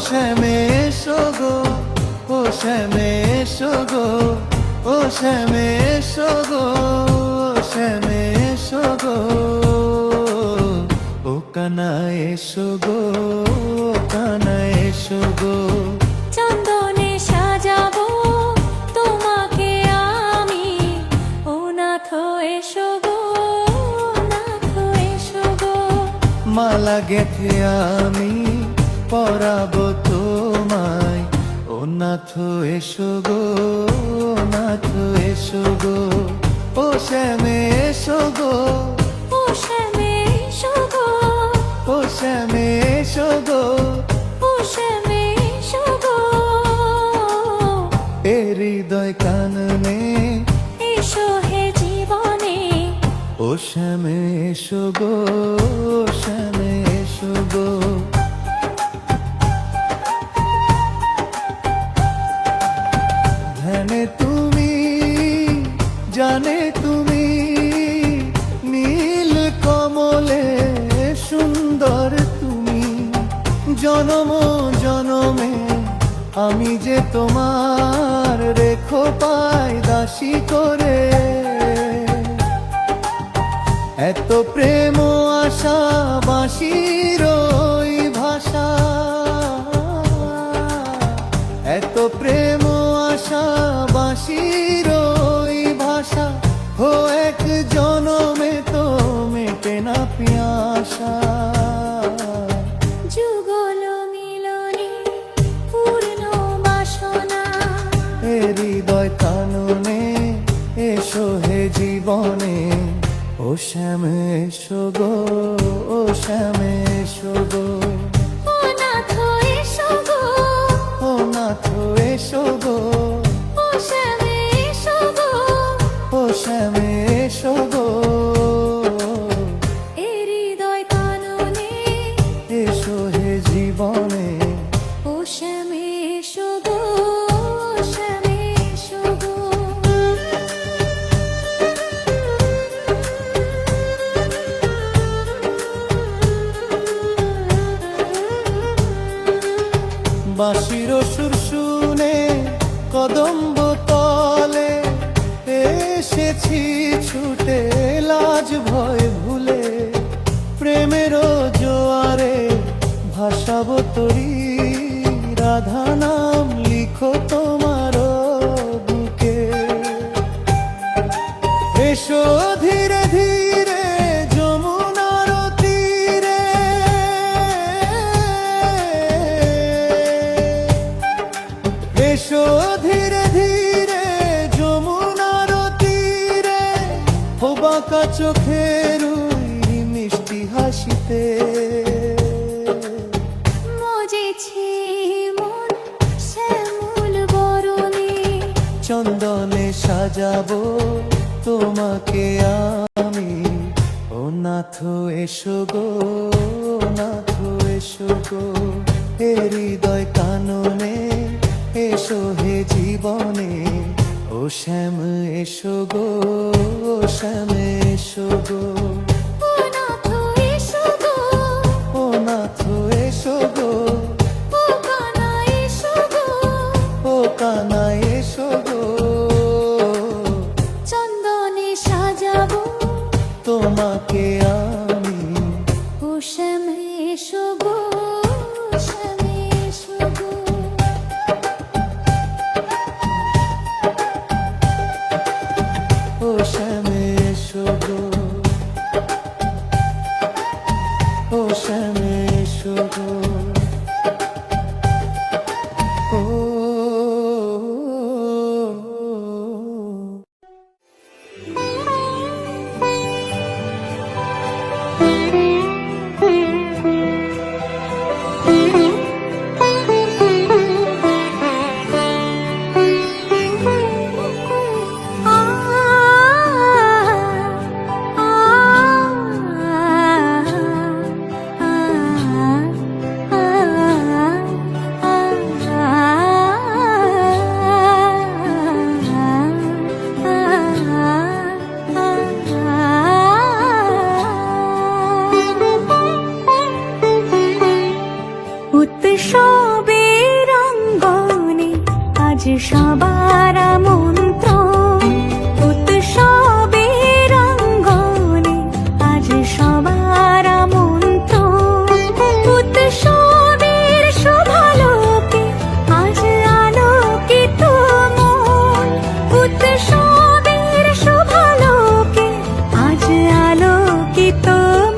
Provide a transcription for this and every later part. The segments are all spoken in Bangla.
শ্যামে এসো গো, ও শ্যামে এসো গো, ও শ্যামে এসো গো, ও শ্যামে এসো গো, ও কানাই এসো গো, ও কানাই এসো গো। চন্দনে সাজাবো তোমাকে আমি, ও নাথ এসো গো, নাথ এসো গো। মালা গেঁথে আমি পরাবো তোমায়, ও নাথ এসো গো, ও নাথ এসো গো, ও শ্যামে এসো গো, ও শ্যামে এসো গো, ও শ্যামে এসো গো, ও শ্যামে এসো গো। এ হৃদয় কাননে এসো হে জীবনে, ও শ্যামে এসো গো, ও শ্যামে এসো গো। ধ্যানে তুমি, জানে তুমি, নীল কমলে সুন্দর তুমি, জনম জনমে আমি যে তোমার রেখো পাই দাসী করে। এত প্রেম আশা বাঁশির ওই ভাষা, এত প্রেম আশা বাঁশির ওই ভাষা, ও এক জনমে তো মেটে না পিয়াসা। যুগল মিলনে পূর্ণ বাসনা, এ হৃদয় কাননে এসো হে জীবনে, ও শ্যামে এসো গো, ও শ্যামে এসো গো, ও নাথ এসো গো, ও নাথ এসো গো, ও শ্যামে এসো গো, ও শ্যামে এসো গো, এ হৃদয় কাননে এসো হে জীবনে, ও শ্যামে এসো গো, ও শ্যামে এসো গো। বাঁশির সুর শুনে কদম্ব তলে এসেছি ছুটে লাজ ভয় ভুলে, প্রেমের জোয়ারে ভাসাবো তরি, রাধা নাম লিখো তোমার বুকে। এসো ধীরে ধীরে যমুনার তীরে, এসো ধীরে ধীরে যমুনার তীরে, ও বাঁকা চোখের ওই মিষ্টি হাসিতে। মজেছি মন শ্যামল বরণে, চন্দনে সাজাবো তোমাকে আমি, ও নাথ এসো গো, ও নাথ এসো গো, হে হৃদয় কাননে এসো হে জীবনে, ও শ্যাম এসো গো, ও শ্যাম এসো গো, ও নাথ এসো গো, ও নাথ এসো গো, ও কানা এসো গো, ও কানা এসো গো। চন্দনে সাজাবো তোমাকে আমি, ও শ্যামে এসো গো, শ্যামে এসো গো। ও শ্যাম এসো গো, ও শ্যাম এসো গো, ও উৎসবে সবার আমন্ত্রণ উৎসবের অঙ্গনে, আজ সবার আমন্ত্রণ উৎসবের শোভালোকে, আজ আলোকিত মন উৎসবের শোভালোকে, আজ আলোকিত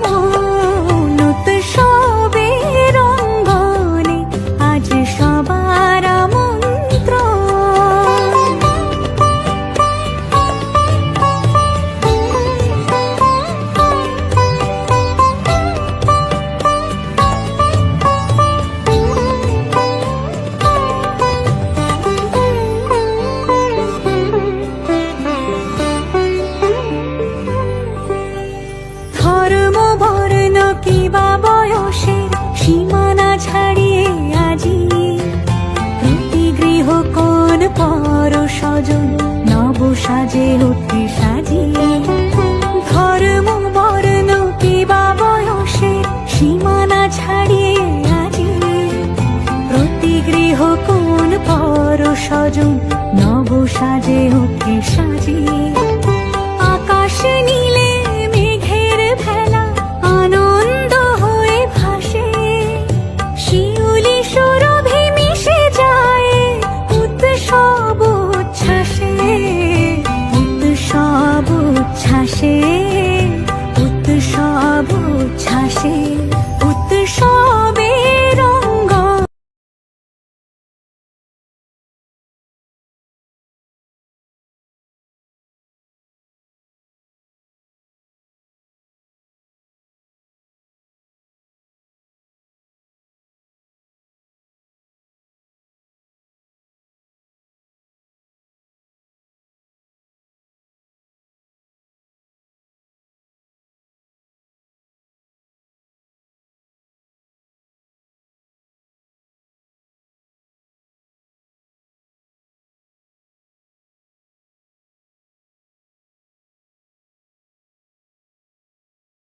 মন উৎসবের অঙ্গনে, আজ সবার ধর্ম বর্ণ কিবা বয়সের সীমানা ছাড়িয়ে আজি প্রতি গৃহ কোন পর স্বজন নব সাজে উঠে সাজিয়ে। ধর্ম বর্ণ কিবা বয়সের সীমানা ছাড়িয়ে আজি প্রতি গৃহ কোন পর স্বজন নব সাজে উঠে সাজিয়ে। আকাশ নীলে